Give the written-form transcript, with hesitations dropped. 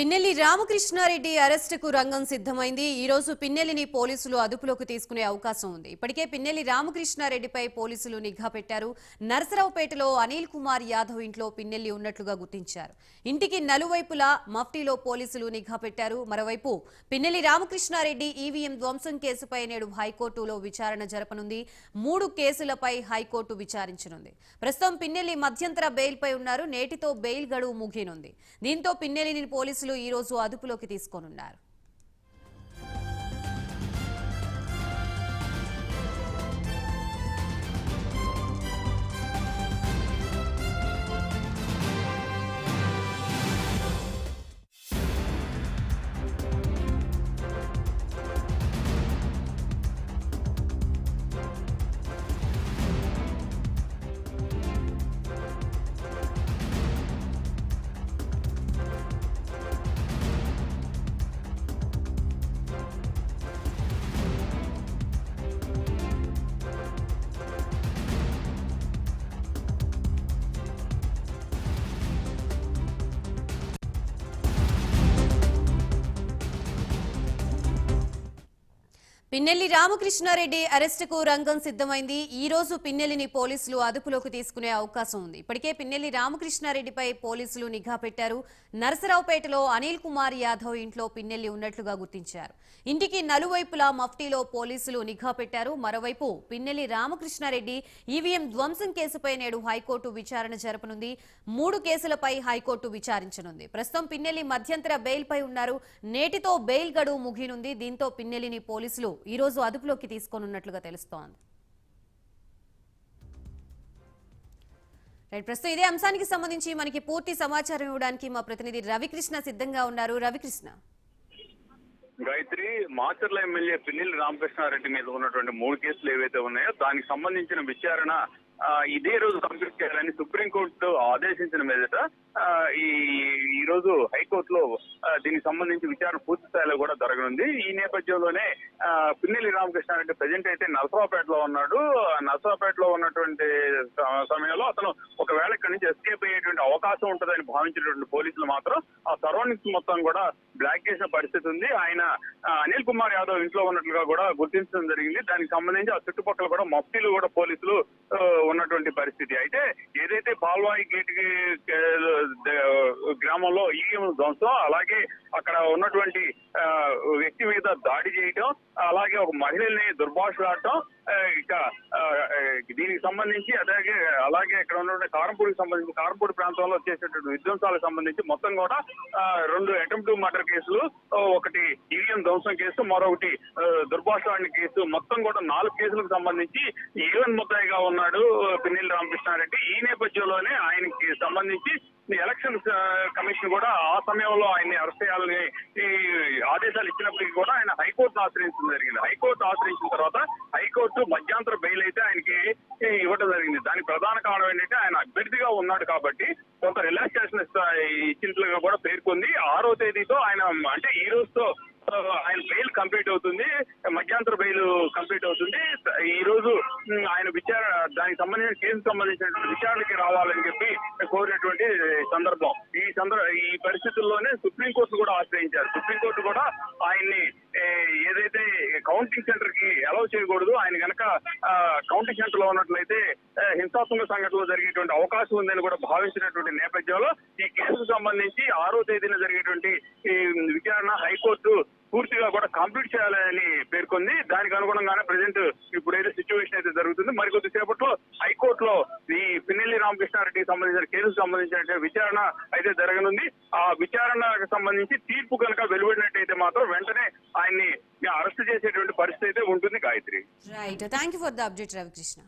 పిన్నెల్లి రామకృష్ణారెడ్డి అరెస్టుకు రంగం సిద్ధమైంది. ఈ రోజు పిన్నెల్లిని పోలీసులు అదుపులోకి తీసుకునే అవకాశం ఉంది. ఇప్పటికే పిన్నెల్లి రామకృష్ణారెడ్డిపై పోలీసులు నిఘా పెట్టారు. నరసరావుపేటలో అనిల్ కుమార్ యాదవ్ ఇంట్లో పిన్నెల్లి ఉన్నట్లుగా గుర్తించారు. ఇంటికి నలువైపులా మఫ్టీలో పోలీసులు నిఘా పెట్టారు. మరోవైపు పిన్నెల్లి రామకృష్ణారెడ్డి ఈవీఎం ధ్వంసం కేసుపై నేడు హైకోర్టులో విచారణ జరపనుంది. 3 కేసులపై హైకోర్టు విచారించనుంది. ప్రస్తుతం పిన్నెల్లి మధ్యంతర బెయిల్పై ఉన్నారు. నేటితో బెయిల్ గడువు ముగియనుంది. దీంతో పిన్నెల్లిని పోలీసులు ఈ రోజు అదుపులోకి తీసుకోనున్నారు. పిన్నెల్లి రామకృష్ణారెడ్డి అరెస్టుకు రంగం సిద్ధమైంది. ఈ రోజు పిన్నెల్లిని పోలీసులు అదుపులోకి తీసుకునే అవకాశం ఉంది. ఇప్పటికే పిన్నెల్లి రామకృష్ణారెడ్డిపై పోలీసులు నిఘా పెట్టారు. నరసరావుపేటలో అనిల్ కుమార్ యాదవ్ ఇంట్లో పిన్నెల్లి ఉన్నట్లుగా గుర్తించారు. ఇంటికి నలువైపులా మఫ్టీలో పోలీసులు నిఘా పెట్టారు. మరోవైపు పిన్నెల్లి రామకృష్ణారెడ్డి ఈవీఎం ధ్వంసం కేసుపై నేడు హైకోర్టు విచారణ జరపనుంది. 3 కేసులపై హైకోర్టు విచారించనుంది. ప్రస్తుతం పిన్నెల్లి మధ్యంతర బెయిల్పై ఉన్నారు. నేటితో బెయిల్ గడువు ముగియనుంది. దీంతో పిన్నెల్లిని పోలీసులు ఈ రోజు అదుపులోకి తీసుకోనున్నట్లుగా తెలుస్తోంది. ప్రస్తుతం ఇదే అంశానికి సంబంధించి మనకి పూర్తి సమాచారం ఇవ్వడానికి మా ప్రతినిధి రవికృష్ణ సిద్ధంగా ఉన్నారు. రవికృష్ణ, గాయత్రి, మాచర్ల ఎమ్మెల్యే పిన్నెల్లి రామకృష్ణారెడ్డి మీద ఉన్నటువంటి 3 కేసులు ఏవైతే ఉన్నాయో దానికి సంబంధించిన విచారణ ఇదే రోజు కంప్లీట్ చేయాలని సుప్రీంకోర్టు ఆదేశించిన మీదట ఈ రోజు హైకోర్టులో దీనికి సంబంధించి విచారణ పూర్తి స్థాయిలో కూడా జరగనుంది. ఈ నేపథ్యంలోనే పిన్నెల్లి రామకృష్ణారెడ్డి ప్రజెంట్ అయితే నరసరావుపేటలో ఉన్నాడు. నరసరావుపేటలో ఉన్నటువంటి సమయంలో అతను ఒకవేళ ఇక్కడి నుంచి ఎస్కేప్ అయ్యేటువంటి అవకాశం ఉంటుందని భావించినటువంటి పోలీసులు మాత్రం ఆ సరౌండింగ్స్ మొత్తం కూడా బ్లాక్ చేసిన పరిస్థితి ఉంది. ఆయన అనిల్ కుమార్ యాదవ్ ఇంట్లో ఉన్నట్లుగా కూడా గుర్తించడం జరిగింది. దానికి సంబంధించి ఆ చుట్టుపక్కల కూడా మఫ్టీలు కూడా పోలీసులు ఉన్నటువంటి పరిస్థితి. అయితే ఏదైతే పాల్వాయి గేట్ గ్రామంలో ఈవీఎం ధ్వంసం, అలాగే అక్కడ ఉన్నటువంటి వ్యక్తి మీద దాడి చేయటం, అలాగే ఒక మహిళల్ని దుర్భాషలాడటం, ఇక దీనికి సంబంధించి అలాగే ఇక్కడ ఉన్నటువంటి కారంపూడి ప్రాంతంలో చేసేటువంటి విధ్వంసాలకు సంబంధించి మొత్తం కూడా 2 అటెంప్ట్ మర్డర్ కేసులు, ఒకటి ఈవీఎం ధ్వంసం కేసు, మరొకటి దుర్భాషలాడిన కేసు, మొత్తం కూడా 4 కేసులకు సంబంధించి ఈవెన్ ముద్దాయిగా ఉన్నాడు పిన్నెల్లి రామకృష్ణారెడ్డి. ఈ నేపథ్యంలోనే ఆయనకి సంబంధించి ఎలక్షన్ కమిషన్ కూడా ఆ సమయంలో ఆయన్ని అరెస్ట్ చేయాలని ఆదేశాలు ఇచ్చినప్పటికీ కూడా ఆయన హైకోర్టును ఆశ్రయించడం జరిగింది. హైకోర్టు ఆశ్రయించిన తర్వాత హైకోర్టు మధ్యంతర బెయిల్ అయితే ఆయనకి ఇవ్వడం జరిగింది. దానికి ప్రధాన కారణం ఏంటంటే ఆయన అభ్యర్థిగా ఉన్నాడు కాబట్టి కొంత రిలాక్సేషన్ ఇచ్చినట్లుగా కూడా పేర్కొంది. 6వ తేదీతో ఆయన, అంటే ఈ రోజుతో ఆయన బెయిల్ కంప్లీట్ అవుతుంది, మధ్యంతర బెయిల్ కంప్లీట్ అవుతుంది. ఈ రోజు ఆయన దానికి సంబంధించిన కేసుకు సంబంధించిన విచారణకి రావాలని చెప్పి కోరినటువంటి సందర్భం. ఈ పరిస్థితుల్లోనే సుప్రీంకోర్టు కూడా ఆశ్రయించారు. సుప్రీంకోర్టు కూడా ఆయన్ని ఏదైతే కౌంటింగ్ సెంటర్ కి అలౌ చేయకూడదు, ఆయన కనుక కౌంటింగ్ సెంటర్ లో ఉన్నట్లయితే హింసాత్మక సంఘటనలు జరిగేటువంటి అవకాశం ఉందని కూడా భావించినటువంటి నేపథ్యంలో ఈ కేసుకు సంబంధించి 6వ తేదీన జరిగేటువంటి విచారణ హైకోర్టు పూర్తిగా కూడా కంప్లీట్ చేయాలని పేర్కొంది. దానికి అనుగుణంగానే ప్రజెంట్ ఇప్పుడు ఏదో సిచ్యువేషన్ అయితే జరుగుతుంది. మరికొద్ది సేపట్లో హైకోర్టులో ఈ పిన్నెల్లి రామకృష్ణారెడ్డికి సంబంధించిన కేసుకు సంబంధించిన విచారణ అయితే జరగనుంది. ఆ విచారణకు సంబంధించి తీర్పు కనుక వెలువడినట్టయితే మాత్రం వెంటనే ఆయన్ని అరెస్ట్ చేసేటువంటి పరిస్థితి అయితే ఉంటుంది. Gayatri, right, thank you for the update Ravikrishna.